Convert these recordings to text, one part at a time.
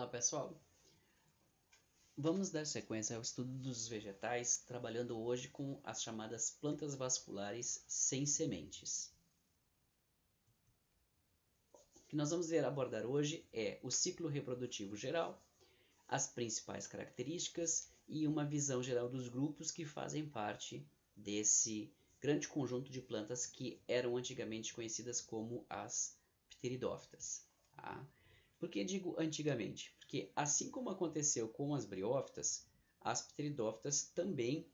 Olá pessoal, vamos dar sequência ao estudo dos vegetais, trabalhando hoje com as chamadas plantas vasculares sem sementes. O que nós vamos abordar hoje é o ciclo reprodutivo geral, as principais características e uma visão geral dos grupos que fazem parte desse grande conjunto de plantas que eram antigamente conhecidas como as pteridófitas. Tá? Por que digo antigamente? Porque assim como aconteceu com as briófitas, as pteridófitas também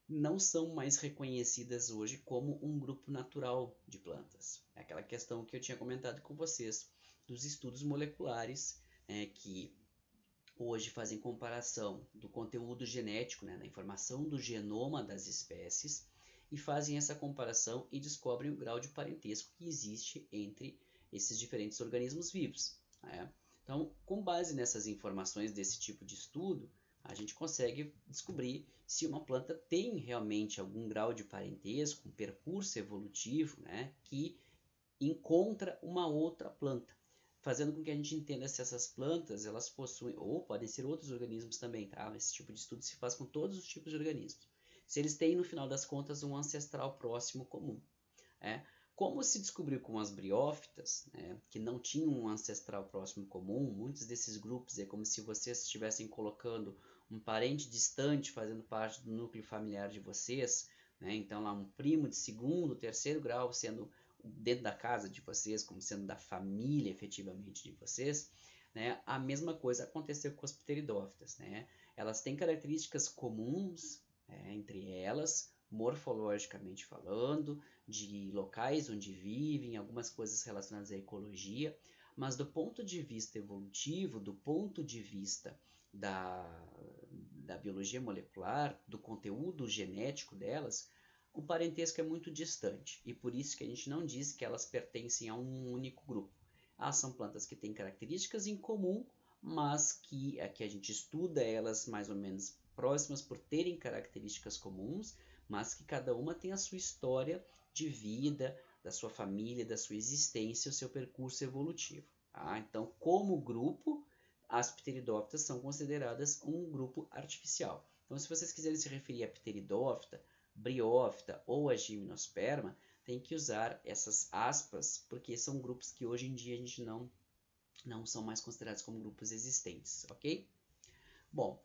não são mais reconhecidas hoje como um grupo natural de plantas. É aquela questão que eu tinha comentado com vocês dos estudos moleculares, que hoje fazem comparação do conteúdo genético, da informação do genoma das espécies, e fazem essa comparação e descobrem o grau de parentesco que existe entre esses diferentes organismos vivos. Então, com base nessas informações desse tipo de estudo, a gente consegue descobrir se uma planta tem realmente algum grau de parentesco, um percurso evolutivo, que encontra uma outra planta, fazendo com que a gente entenda se essas plantas elas possuem, ou podem ser outros organismos também, tá? Esse tipo de estudo se faz com todos os tipos de organismos. Se eles têm, no final das contas, um ancestral próximo comum. Como se descobriu com as briófitas, que não tinham um ancestral próximo comum, muitos desses grupos é como se vocês estivessem colocando um parente distante fazendo parte do núcleo familiar de vocês, então lá um primo de segundo, terceiro grau sendo dentro da casa de vocês, como sendo da família efetivamente de vocês, a mesma coisa aconteceu com as pteridófitas. Elas têm características comuns entre elas, morfologicamente falando, de locais onde vivem, algumas coisas relacionadas à ecologia, mas do ponto de vista evolutivo, do ponto de vista da biologia molecular, do conteúdo genético delas, o parentesco é muito distante, e por isso que a gente não diz que elas pertencem a um único grupo. Elas são plantas que têm características em comum, mas que a gente estuda elas mais ou menos próximas por terem características comuns, mas que cada uma tem a sua história de vida, da sua família, da sua existência, o seu percurso evolutivo. Então, como grupo, as pteridófitas são consideradas um grupo artificial. Então, se vocês quiserem se referir a pteridófita, briófita ou a gimnosperma, tem que usar essas aspas, porque são grupos que hoje em dia a gente não são mais considerados como grupos existentes, ok? Bom,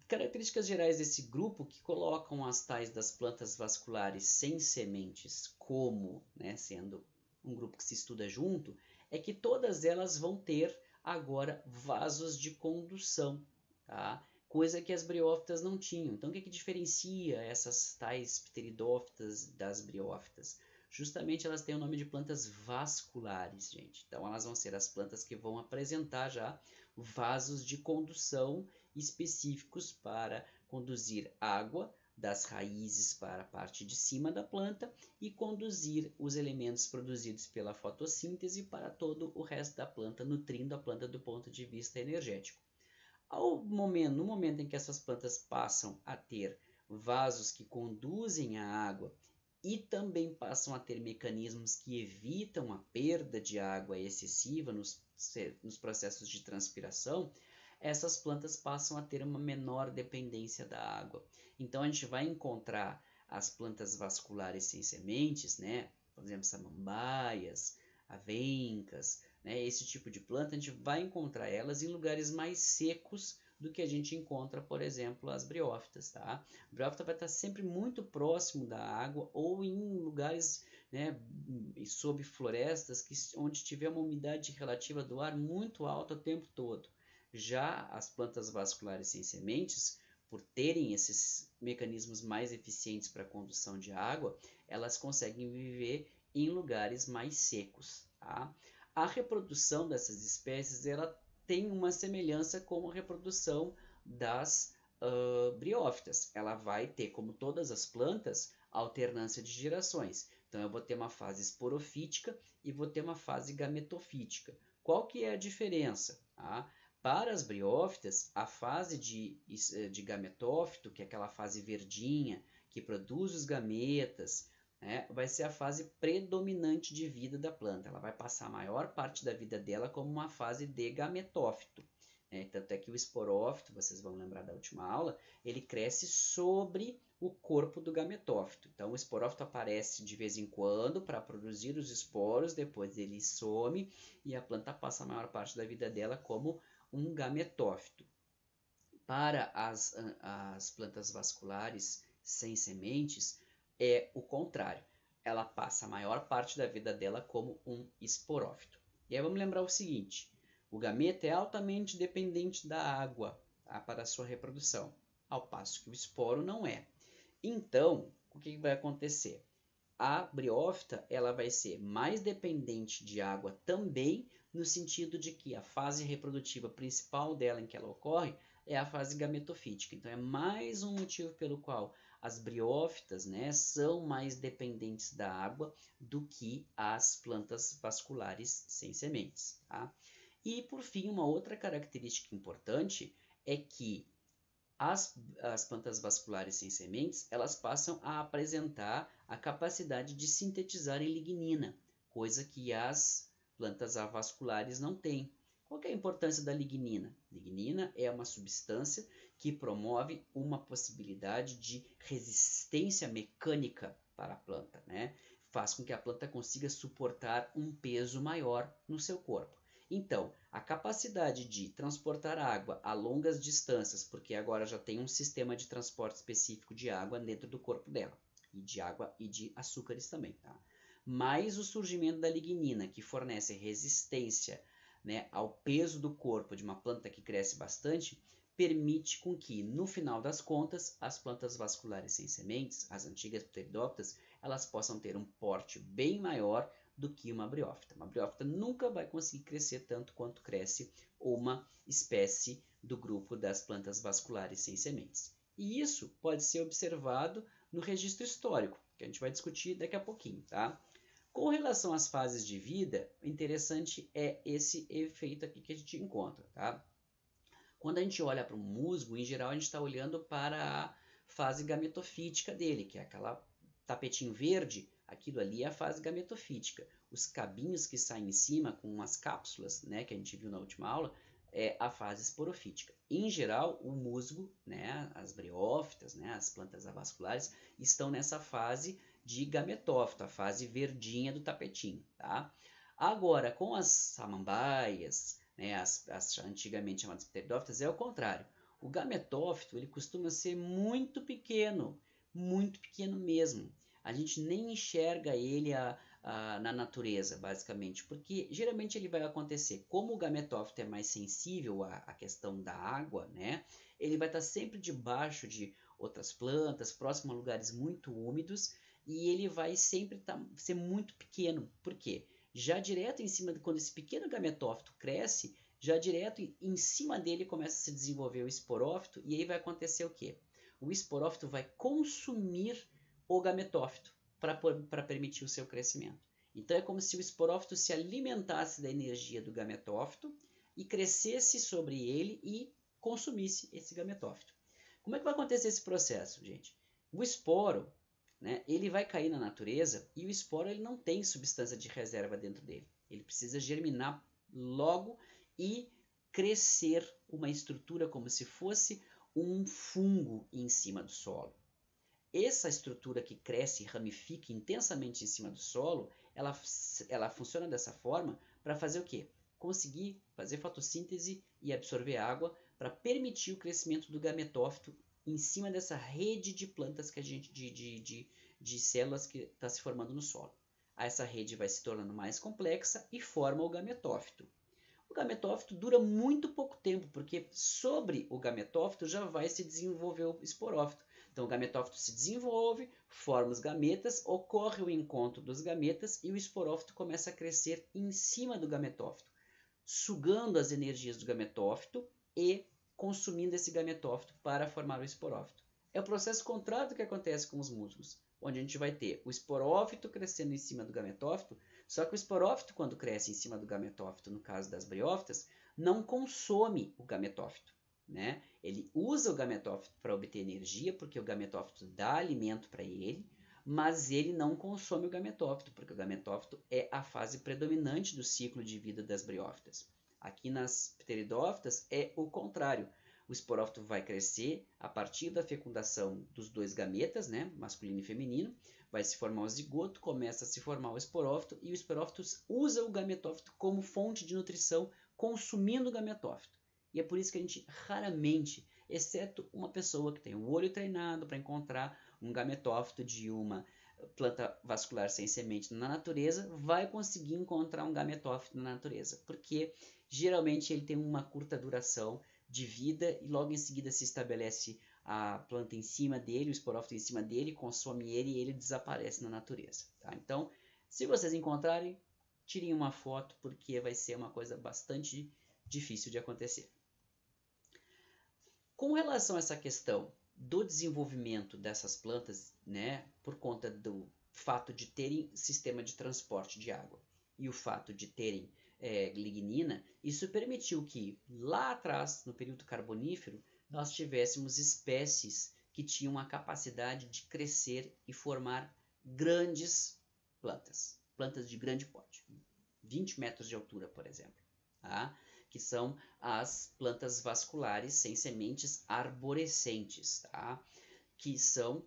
características gerais desse grupo que colocam as tais das plantas vasculares sem sementes como sendo um grupo que se estuda junto, é que todas elas vão ter agora vasos de condução, tá? Coisa que as briófitas não tinham. Então o que diferencia essas tais pteridófitas das briófitas? Justamente elas têm o nome de plantas vasculares, gente. Então elas vão ser as plantas que vão apresentar já vasos de condução específicos para conduzir água das raízes para a parte de cima da planta e conduzir os elementos produzidos pela fotossíntese para todo o resto da planta, nutrindo a planta do ponto de vista energético. No momento em que essas plantas passam a ter vasos que conduzem a água e também passam a ter mecanismos que evitam a perda de água excessiva nos processos de transpiração, essas plantas passam a ter uma menor dependência da água. Então a gente vai encontrar as plantas vasculares sem sementes, por exemplo, samambaias, avencas, esse tipo de planta, a gente vai encontrar elas em lugares mais secos do que a gente encontra, por exemplo, as briófitas. Tá? A briófita vai estar sempre muito próximo da água ou em lugares sob florestas onde tiver uma umidade relativa do ar muito alta o tempo todo. Já as plantas vasculares sem sementes, por terem esses mecanismos mais eficientes para a condução de água, elas conseguem viver em lugares mais secos. Tá? A reprodução dessas espécies ela tem uma semelhança com a reprodução das briófitas. Ela vai ter, como todas as plantas, alternância de gerações. Então eu vou ter uma fase esporofítica e vou ter uma fase gametofítica. Qual que é a diferença? Para as briófitas, a fase de gametófito, que é aquela fase verdinha, que produz os gametas, vai ser a fase predominante de vida da planta. Ela vai passar a maior parte da vida dela como uma fase de gametófito. Tanto é que o esporófito, vocês vão lembrar da última aula, ele cresce sobre o corpo do gametófito. Então, o esporófito aparece de vez em quando para produzir os esporos, depois ele some e a planta passa a maior parte da vida dela como um gametófito. Para as plantas vasculares sem sementes, é o contrário. Ela passa a maior parte da vida dela como um esporófito. E aí vamos lembrar o seguinte, o gameta é altamente dependente da água, tá, para a sua reprodução, ao passo que o esporo não é. Então, o que vai acontecer? A briófita ela vai ser mais dependente de água também, no sentido de que a fase reprodutiva principal dela em que ela ocorre é a fase gametofítica. Então, é mais um motivo pelo qual as briófitas, né, são mais dependentes da água do que as plantas vasculares sem sementes. Tá? E, por fim, uma outra característica importante é que as plantas vasculares sem sementes, elas passam a apresentar a capacidade de sintetizarem lignina, coisa que as plantas avasculares não têm. Qual que é a importância da lignina? Lignina é uma substância que promove uma possibilidade de resistência mecânica para a planta, né? Faz com que a planta consiga suportar um peso maior no seu corpo. Então, a capacidade de transportar água a longas distâncias, porque agora já tem um sistema de transporte específico de água dentro do corpo dela, e de água e de açúcares também, tá? Mais o surgimento da lignina, que fornece resistência, né, ao peso do corpo de uma planta que cresce bastante, permite com que, no final das contas, as plantas vasculares sem sementes, as antigas pteridófitas, elas possam ter um porte bem maior do que uma briófita. Uma briófita nunca vai conseguir crescer tanto quanto cresce uma espécie do grupo das plantas vasculares sem sementes. E isso pode ser observado no registro histórico, que a gente vai discutir daqui a pouquinho, tá? Com relação às fases de vida, o interessante é esse efeito aqui que a gente encontra, tá? Quando a gente olha para um musgo, em geral a gente está olhando para a fase gametofítica dele, que é aquela tapetinho verde, aquilo ali é a fase gametofítica. Os cabinhos que saem em cima com as cápsulas, né, que a gente viu na última aula, é a fase esporofítica. Em geral, o musgo, né, as briófitas, né, as plantas avasculares, estão nessa fase de gametófito, a fase verdinha do tapetinho. Tá? Agora, com as samambaias, né, as antigamente chamadas pteridófitas, é o contrário. O gametófito ele costuma ser muito pequeno mesmo. A gente nem enxerga ele na natureza, basicamente, porque geralmente ele vai acontecer, como o gametófito é mais sensível à questão da água, né? Ele vai estar sempre debaixo de outras plantas, próximo a lugares muito úmidos, e ele vai sempre ser muito pequeno. Por quê? Já direto em cima, quando esse pequeno gametófito cresce, já direto em cima dele começa a se desenvolver o esporófito, e aí vai acontecer o quê? O esporófito vai consumir o gametófito para permitir o seu crescimento. Então é como se o esporófito se alimentasse da energia do gametófito e crescesse sobre ele e consumisse esse gametófito. Como é que vai acontecer esse processo, gente? O esporo, né, ele vai cair na natureza e o esporo ele não tem substância de reserva dentro dele. Ele precisa germinar logo e crescer uma estrutura como se fosse um fungo em cima do solo. Essa estrutura que cresce e ramifica intensamente em cima do solo, ela funciona dessa forma para fazer o quê? Conseguir fazer fotossíntese e absorver água para permitir o crescimento do gametófito em cima dessa rede de plantas que a gente de células que está se formando no solo. Essa rede vai se tornando mais complexa e forma o gametófito. O gametófito dura muito pouco tempo, porque sobre o gametófito já vai se desenvolver o esporófito. Então o gametófito se desenvolve, forma os gametas, ocorre o encontro dos gametas e o esporófito começa a crescer em cima do gametófito, sugando as energias do gametófito e consumindo esse gametófito para formar o esporófito. É o processo contrário do que acontece com os musgos, onde a gente vai ter o esporófito crescendo em cima do gametófito, só que o esporófito, quando cresce em cima do gametófito, no caso das briófitas, não consome o gametófito. Né? Ele usa o gametófito para obter energia, porque o gametófito dá alimento para ele, mas ele não consome o gametófito, porque o gametófito é a fase predominante do ciclo de vida das briófitas. Aqui nas pteridófitas é o contrário. O esporófito vai crescer a partir da fecundação dos dois gametas, né, masculino e feminino, vai se formar o zigoto, começa a se formar o esporófito e o esporófito usa o gametófito como fonte de nutrição, consumindo o gametófito. E é por isso que a gente raramente, exceto uma pessoa que tem o olho treinado para encontrar um gametófito de uma planta vascular sem semente na natureza, vai conseguir encontrar um gametófito na natureza, porque geralmente ele tem uma curta duração de vida e logo em seguida se estabelece a planta em cima dele, o esporófito em cima dele, consome ele e ele desaparece na natureza. Tá? Então, se vocês encontrarem, tirem uma foto porque vai ser uma coisa bastante difícil de acontecer. Com relação a essa questão do desenvolvimento dessas plantas, né, por conta do fato de terem sistema de transporte de água e o fato de terem lignina, isso permitiu que lá atrás, no período carbonífero, nós tivéssemos espécies que tinham a capacidade de crescer e formar grandes plantas, plantas de grande porte, 20 metros de altura, por exemplo, tá? Que são as plantas vasculares sem sementes arborescentes, tá? Que são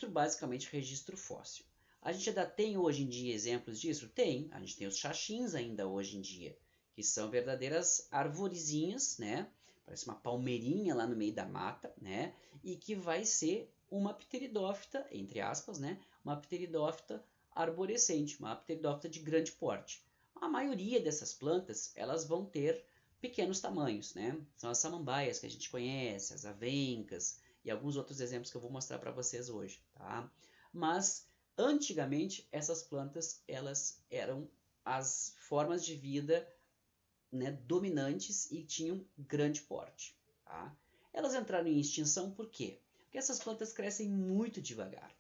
basicamente registro fóssil. A gente ainda tem hoje em dia exemplos disso? Tem. A gente tem os xaxins ainda hoje em dia, que são verdadeiras arvorezinhas, né? Parece uma palmeirinha lá no meio da mata, né? E que vai ser uma pteridófita, entre aspas, né? Uma pteridófita arborescente, uma pteridófita de grande porte. A maioria dessas plantas, elas vão ter pequenos tamanhos, né? São as samambaias que a gente conhece, as avencas e alguns outros exemplos que eu vou mostrar para vocês hoje, tá? Mas antigamente essas plantas, elas eram as formas de vida, né, dominantes e tinham grande porte, tá? Elas entraram em extinção por quê? Porque essas plantas crescem muito devagar,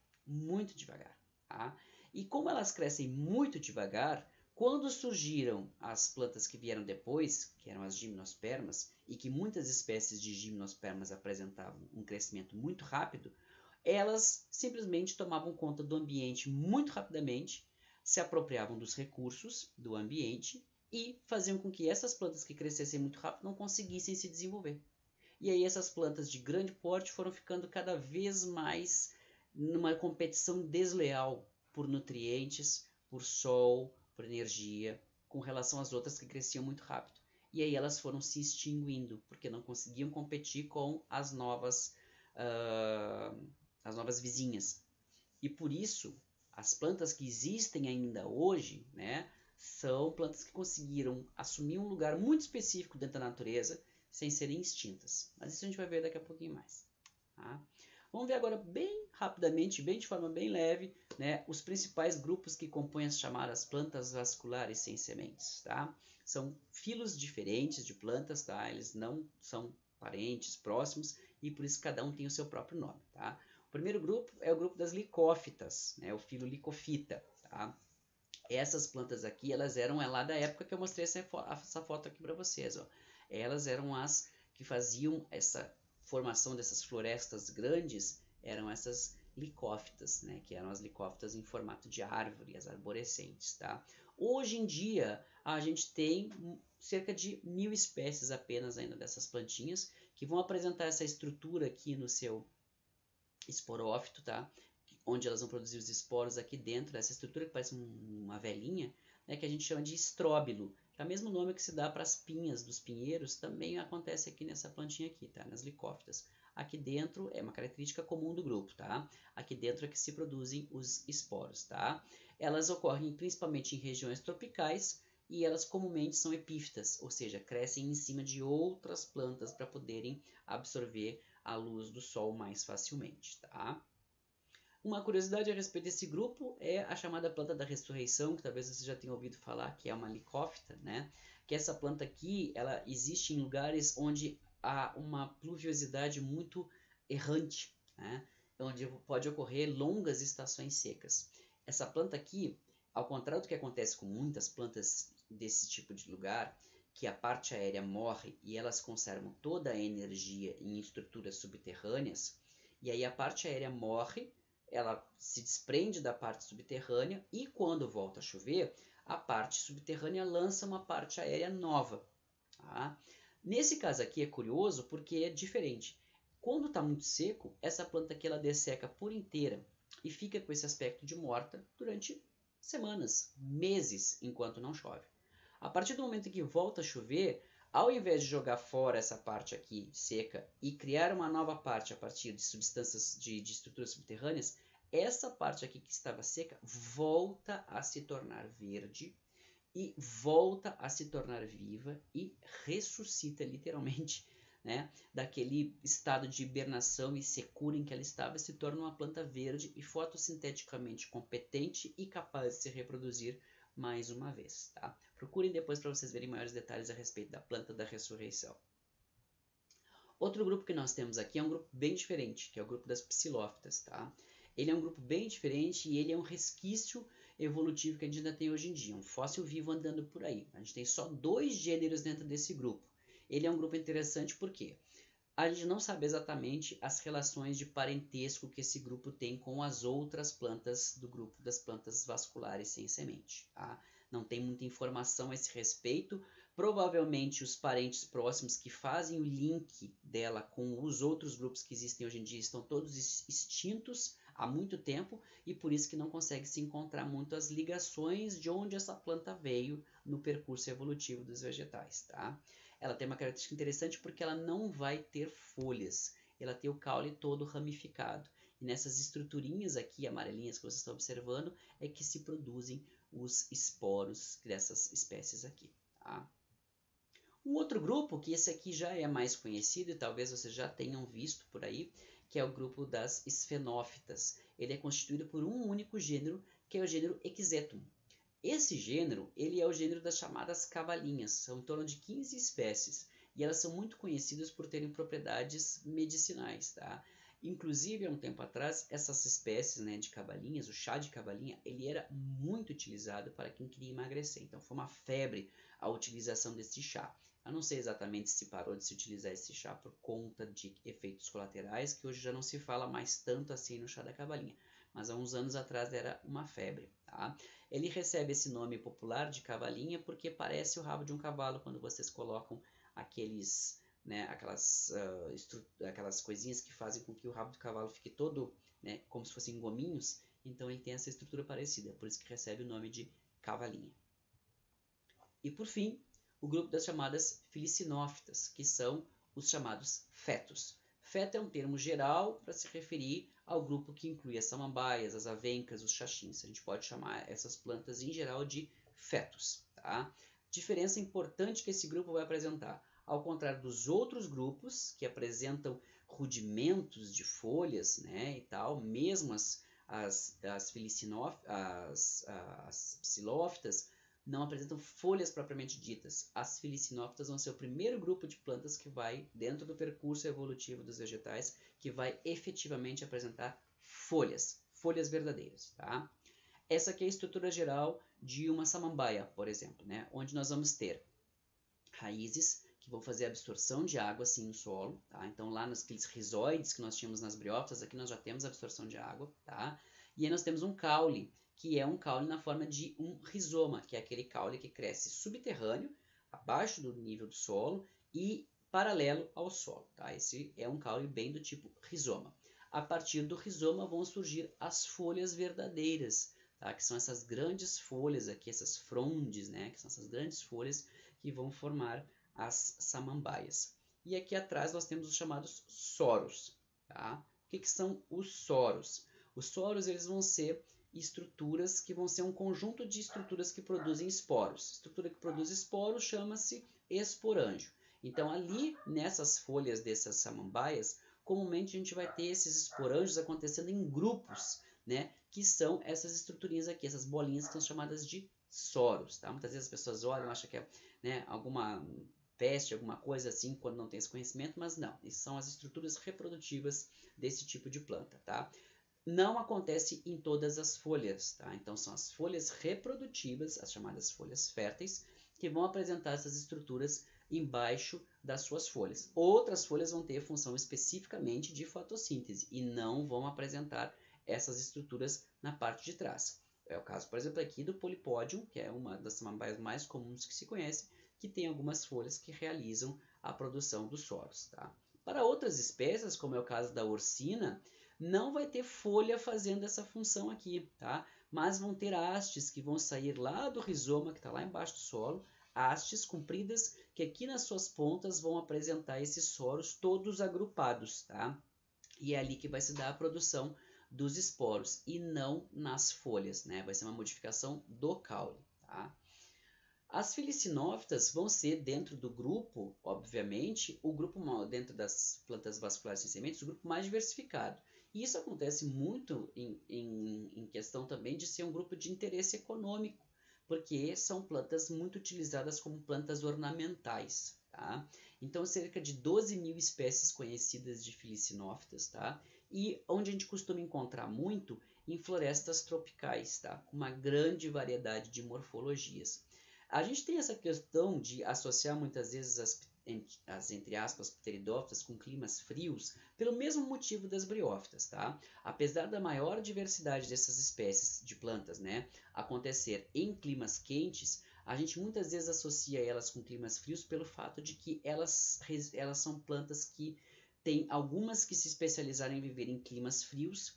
tá? E como elas crescem muito devagar, quando surgiram as plantas que vieram depois, que eram as gimnospermas, e que muitas espécies de gimnospermas apresentavam um crescimento muito rápido, elas simplesmente tomavam conta do ambiente muito rapidamente, se apropriavam dos recursos do ambiente e faziam com que essas plantas que crescessem muito rápido não conseguissem se desenvolver. E aí essas plantas de grande porte foram ficando cada vez mais numa competição desleal por nutrientes, por sol, por energia, com relação às outras que cresciam muito rápido. E aí elas foram se extinguindo, porque não conseguiam competir com as novas vizinhas. E por isso, as plantas que existem ainda hoje, né, são plantas que conseguiram assumir um lugar muito específico dentro da natureza, sem serem extintas. Mas isso a gente vai ver daqui a pouquinho mais. Tá? Vamos ver agora bem rapidamente, bem de forma bem leve, né, os principais grupos que compõem as chamadas plantas vasculares sem sementes. Tá? São filos diferentes de plantas, tá? Eles não são parentes próximos e por isso cada um tem o seu próprio nome. Tá? O primeiro grupo é o grupo das licófitas, né, o filo Licofita. Tá? Essas plantas aqui, elas eram lá da época que eu mostrei essa foto aqui para vocês. Ó. Elas eram as que faziam essa formação dessas florestas grandes, eram essas licófitas, né, que eram as licófitas em formato de árvore, as arborescentes. Tá? Hoje em dia, a gente tem cerca de 1000 espécies apenas ainda dessas plantinhas, que vão apresentar essa estrutura aqui no seu esporófito, tá? Onde elas vão produzir os esporos aqui dentro dessa estrutura que parece uma velinha, né, que a gente chama de estróbilo, que é o mesmo nome que se dá para as pinhas dos pinheiros, também acontece aqui nessa plantinha aqui, tá? Nas licófitas. Aqui dentro é uma característica comum do grupo, tá? Aqui dentro é que se produzem os esporos, tá? Elas ocorrem principalmente em regiões tropicais e elas comumente são epífitas, ou seja, crescem em cima de outras plantas para poderem absorver a luz do sol mais facilmente, tá? Uma curiosidade a respeito desse grupo é a chamada planta da ressurreição, que talvez você já tenha ouvido falar, que é uma licófita, né? Que essa planta aqui, ela existe em lugares onde há uma pluviosidade muito errante, né? Onde pode ocorrer longas estações secas. Essa planta aqui, ao contrário do que acontece com muitas plantas desse tipo de lugar, que a parte aérea morre e elas conservam toda a energia em estruturas subterrâneas, e aí a parte aérea morre, ela se desprende da parte subterrânea e quando volta a chover, a parte subterrânea lança uma parte aérea nova. Tá? Nesse caso aqui é curioso porque é diferente. Quando está muito seco, essa planta aqui ela desseca por inteira e fica com esse aspecto de morta durante semanas, meses, enquanto não chove. A partir do momento que volta a chover, ao invés de jogar fora essa parte aqui seca e criar uma nova parte a partir de substâncias de estruturas subterrâneas, essa parte aqui que estava seca volta a se tornar verde e volta a se tornar viva e ressuscita literalmente, né, daquele estado de hibernação e secura em que ela estava, se torna uma planta verde e fotossinteticamente competente e capaz de se reproduzir mais uma vez. Tá? Procurem depois para vocês verem maiores detalhes a respeito da planta da ressurreição. Outro grupo que nós temos aqui é um grupo bem diferente, que é o grupo das psilófitas. Tá? Ele é um grupo bem diferente e ele é um resquício evolutivo que a gente ainda tem hoje em dia, um fóssil vivo andando por aí. A gente tem só 2 gêneros dentro desse grupo. Ele é um grupo interessante porque a gente não sabe exatamente as relações de parentesco que esse grupo tem com as outras plantas do grupo das plantas vasculares sem semente. Tá? Não tem muita informação a esse respeito. Provavelmente os parentes próximos que fazem o link dela com os outros grupos que existem hoje em dia estão todos extintos há muito tempo e por isso que não consegue se encontrar muito as ligações de onde essa planta veio no percurso evolutivo dos vegetais. Tá? Ela tem uma característica interessante porque ela não vai ter folhas, ela tem o caule todo ramificado. E nessas estruturinhas aqui amarelinhas que vocês estão observando é que se produzem os esporos dessas espécies aqui. Tá? Um outro grupo, que esse aqui já é mais conhecido e talvez vocês já tenham visto por aí, que é o grupo das esfenófitas. Ele é constituído por um único gênero, que é o gênero Equisetum. Esse gênero, ele é o gênero das chamadas cavalinhas, são em torno de 15 espécies, e elas são muito conhecidas por terem propriedades medicinais, tá? Inclusive, há um tempo atrás, essas espécies, né, de cavalinhas, o chá de cavalinha, ele era muito utilizado para quem queria emagrecer, então foi uma febre a utilização desse chá. Eu não sei exatamente se parou de se utilizar esse chá por conta de efeitos colaterais, que hoje já não se fala mais tanto assim no chá da cavalinha, mas há uns anos atrás era uma febre, tá? Ele recebe esse nome popular de cavalinha porque parece o rabo de um cavalo quando vocês colocam aqueles, né, aquelas coisinhas que fazem com que o rabo do cavalo fique todo, né, como se fossem gominhos. Então ele tem essa estrutura parecida, por isso que recebe o nome de cavalinha. E por fim, o grupo das chamadas filicinófitas, que são os chamados fetos. Feto é um termo geral para se referir ao grupo que inclui as samambaias, as avencas, os xaxins. A gente pode chamar essas plantas em geral de fetos. Tá? Diferença importante que esse grupo vai apresentar. Ao contrário dos outros grupos que apresentam rudimentos de folhas, né, e tal, mesmo as psilófitas, não apresentam folhas propriamente ditas. As filicinófitas vão ser o primeiro grupo de plantas que vai, dentro do percurso evolutivo dos vegetais, que vai efetivamente apresentar folhas verdadeiras. Tá? Essa aqui é a estrutura geral de uma samambaia, por exemplo, né? Onde nós vamos ter raízes que vão fazer absorção de água assim no solo. Tá? Então lá naqueles rizoides que nós tínhamos nas briófitas, aqui nós já temos absorção de água. Tá? E aí nós temos um caule, que é um caule na forma de um rizoma, que é aquele caule que cresce subterrâneo, abaixo do nível do solo e paralelo ao solo. Tá? Esse é um caule bem do tipo rizoma. A partir do rizoma vão surgir as folhas verdadeiras, tá? Que são essas grandes folhas aqui, essas frondes, né? Que são essas grandes folhas que vão formar as samambaias. E aqui atrás nós temos os chamados soros. Tá? O que são os soros? Os soros eles vão ser estruturas que vão ser um conjunto de estruturas que produzem esporos. Estrutura que produz esporos chama-se esporângio. Então ali nessas folhas dessas samambaias, comumente a gente vai ter esses esporângios acontecendo em grupos, né? Que são essas estruturinhas aqui, essas bolinhas que são chamadas de soros. Tá? Muitas vezes as pessoas olham e acham que é, né, alguma peste, alguma coisa assim, quando não tem esse conhecimento, mas não. Essas são as estruturas reprodutivas desse tipo de planta. Tá? Não acontece em todas as folhas, tá? Então são as folhas reprodutivas, as chamadas folhas férteis, que vão apresentar essas estruturas embaixo das suas folhas. Outras folhas vão ter função especificamente de fotossíntese e não vão apresentar essas estruturas na parte de trás. É o caso, por exemplo, aqui do polipódium, que é uma das samambaias mais comuns que se conhece, que tem algumas folhas que realizam a produção dos soros. Tá? Para outras espécies, como é o caso da ursina, não vai ter folha fazendo essa função aqui, tá? Mas vão ter hastes que vão sair lá do rizoma, que está lá embaixo do solo, hastes compridas que aqui nas suas pontas vão apresentar esses soros todos agrupados, tá? E é ali que vai se dar a produção dos esporos e não nas folhas, né? Vai ser uma modificação do caule, tá? As filicinófitas vão ser dentro do grupo, obviamente, o grupo dentro das plantas vasculares sem sementes, o grupo mais diversificado. E isso acontece muito em questão também de ser um grupo de interesse econômico, porque são plantas muito utilizadas como plantas ornamentais, tá? Então, cerca de 12 mil espécies conhecidas de filicinófitas, tá? E onde a gente costuma encontrar muito em florestas tropicais, tá? Com uma grande variedade de morfologias. A gente tem essa questão de associar muitas vezes as entre aspas, pteridófitas com climas frios, pelo mesmo motivo das briófitas, tá? Apesar da maior diversidade dessas espécies de plantas, né, acontecer em climas quentes, a gente muitas vezes associa elas com climas frios pelo fato de que elas são plantas que tem algumas que se especializaram em viver em climas frios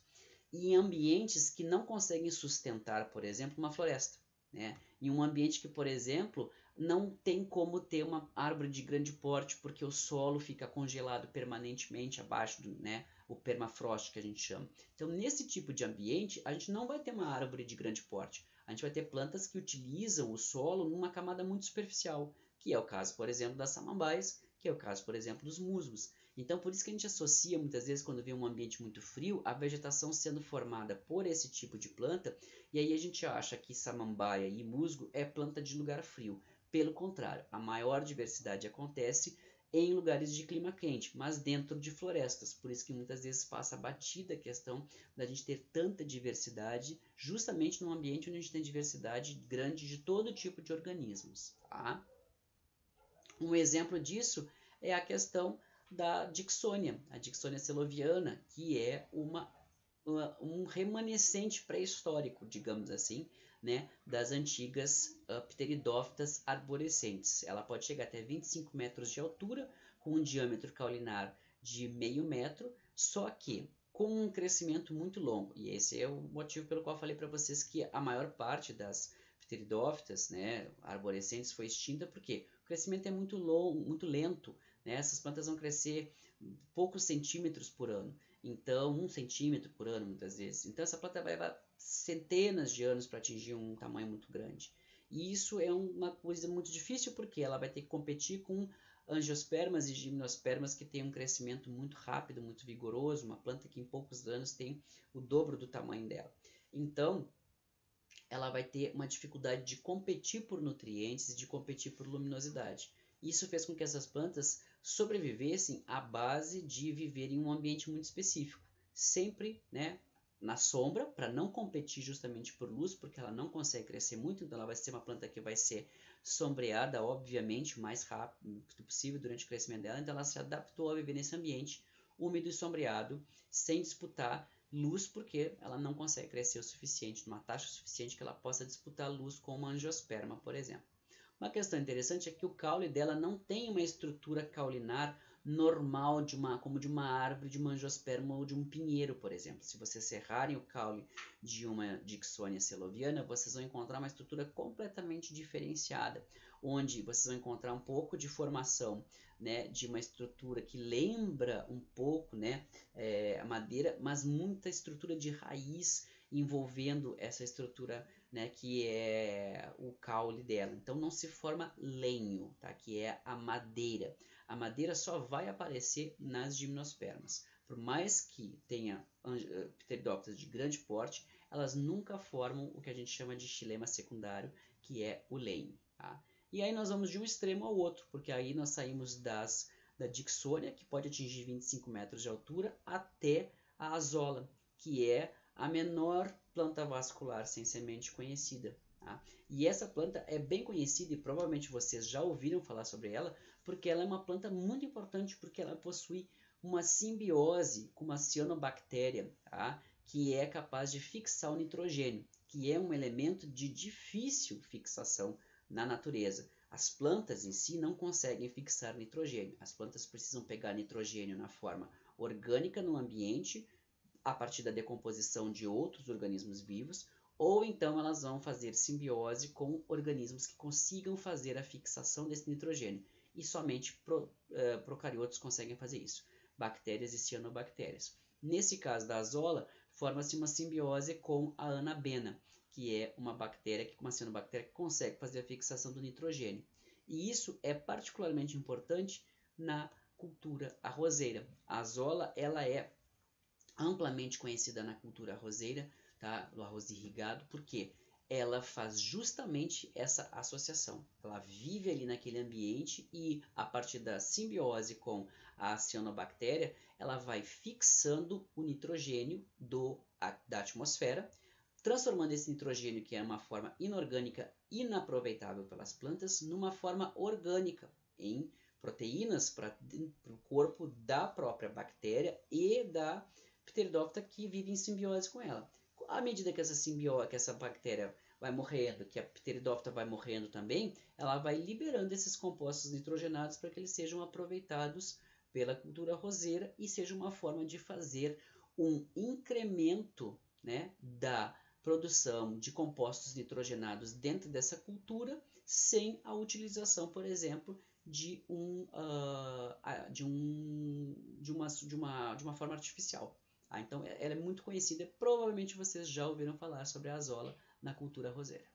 e em ambientes que não conseguem sustentar, por exemplo, uma floresta, né? Em um ambiente que, por exemplo, não tem como ter uma árvore de grande porte porque o solo fica congelado permanentemente abaixo do, né, o permafrost que a gente chama. Então, nesse tipo de ambiente, a gente não vai ter uma árvore de grande porte. A gente vai ter plantas que utilizam o solo numa camada muito superficial, que é o caso, por exemplo, das samambaias, que é o caso, por exemplo, dos musgos. Então, por isso que a gente associa, muitas vezes, quando vê um ambiente muito frio, a vegetação sendo formada por esse tipo de planta, e aí a gente acha que samambaia e musgo é planta de lugar frio. Pelo contrário, a maior diversidade acontece em lugares de clima quente, mas dentro de florestas. Por isso que muitas vezes passa batida a questão da gente ter tanta diversidade, justamente num ambiente onde a gente tem diversidade grande de todo tipo de organismos. Tá? Um exemplo disso é a questão da Dicksonia, a Dicksonia seloviana, que é um remanescente pré-histórico, digamos assim, né, das antigas pteridófitas arborescentes. Ela pode chegar até 25 metros de altura, com um diâmetro caulinar de meio metro, só que com um crescimento muito longo. E esse é o motivo pelo qual eu falei para vocês que a maior parte das pteridófitas, né, arborescentes foi extinta, porque o crescimento é muito longo, muito lento, né? Essas plantas vão crescer poucos centímetros por ano. Então, 1 centímetro por ano, muitas vezes. Então, essa planta vai levar centenas de anos para atingir um tamanho muito grande. E isso é uma coisa muito difícil, porque ela vai ter que competir com angiospermas e gimnospermas que têm um crescimento muito rápido, muito vigoroso, uma planta que em poucos anos tem o dobro do tamanho dela. Então, ela vai ter uma dificuldade de competir por nutrientes e de competir por luminosidade. Isso fez com que essas plantas sobrevivessem à base de viver em um ambiente muito específico, sempre, né, na sombra, para não competir justamente por luz, porque ela não consegue crescer muito, então ela vai ser uma planta que vai ser sombreada, obviamente, o mais rápido possível durante o crescimento dela, então ela se adaptou a viver nesse ambiente úmido e sombreado, sem disputar luz, porque ela não consegue crescer o suficiente, numa taxa suficiente que ela possa disputar luz com uma angiosperma, por exemplo. Uma questão interessante é que o caule dela não tem uma estrutura caulinar normal como de uma árvore, de uma angiosperma ou de um pinheiro, por exemplo. Se vocês serrarem o caule de uma Dicksonia seloviana, vocês vão encontrar uma estrutura completamente diferenciada, onde vocês vão encontrar um pouco de formação, né, de uma estrutura que lembra um pouco, né, a madeira, mas muita estrutura de raiz envolvendo essa estrutura, né, que é o caule dela. Então não se forma lenho, tá? Que é a madeira. A madeira só vai aparecer nas gimnospermas. Por mais que tenha pteridófitas de grande porte, elas nunca formam o que a gente chama de xilema secundário, que é o lenho. Tá? E aí nós vamos de um extremo ao outro, porque aí nós saímos da Dicksonia, que pode atingir 25 metros de altura, até a azola, que é a menor planta vascular sem semente conhecida. Tá? E essa planta é bem conhecida e provavelmente vocês já ouviram falar sobre ela, porque ela é uma planta muito importante, porque ela possui uma simbiose com uma cianobactéria, tá? Que é capaz de fixar o nitrogênio, que é um elemento de difícil fixação na natureza. As plantas em si não conseguem fixar nitrogênio. As plantas precisam pegar nitrogênio na forma orgânica no ambiente, a partir da decomposição de outros organismos vivos, ou então elas vão fazer simbiose com organismos que consigam fazer a fixação desse nitrogênio. E somente procariotos conseguem fazer isso. Bactérias e cianobactérias. Nesse caso da azola, forma-se uma simbiose com a anabena, que é uma cianobactéria que consegue fazer a fixação do nitrogênio. E isso é particularmente importante na cultura arrozeira. A azola, ela é amplamente conhecida na cultura arrozeira, tá? No arroz irrigado, porque ela faz justamente essa associação. Ela vive ali naquele ambiente e, a partir da simbiose com a cianobactéria, ela vai fixando o nitrogênio da atmosfera, transformando esse nitrogênio, que é uma forma inorgânica inaproveitável pelas plantas, numa forma orgânica, em proteínas para o corpo da própria bactéria e da Pteridófita que vive em simbiose com ela. À medida que essa bactéria vai morrendo, que a Pteridófita vai morrendo também, ela vai liberando esses compostos nitrogenados para que eles sejam aproveitados pela cultura arrozeira e seja uma forma de fazer um incremento, né, da produção de compostos nitrogenados dentro dessa cultura, sem a utilização, por exemplo, de uma forma artificial. Então, ela é muito conhecida, provavelmente vocês já ouviram falar sobre a azola na cultura arrozeira.